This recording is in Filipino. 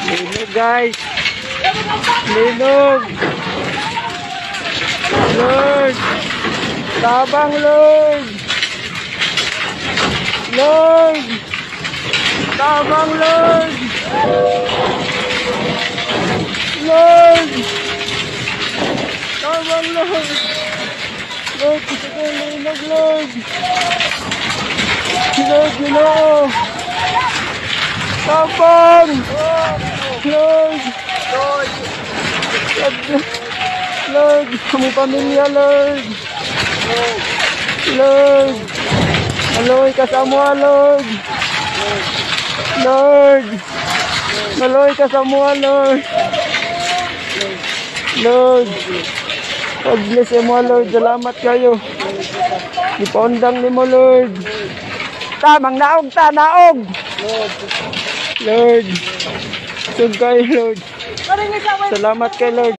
Linog guys. Linog. Lord. Tabang Lord. Lord. Tabang Lord. Lord. Tabang Lord. Lord, gusto ko yung linog Lord. Lord, Ginoo. Tabang. Lord. Lord, kami pamilya Lord. Lord. Maloy ka sa mua Lord. Lord. Maloy ka sa mua Lord. Lord. God bless mo Lord. Salamat kayo. Ipondang ni mo Lord. Tamang naog ta, naog. Lord. Sug kayo Lord. Salamat kay Lord.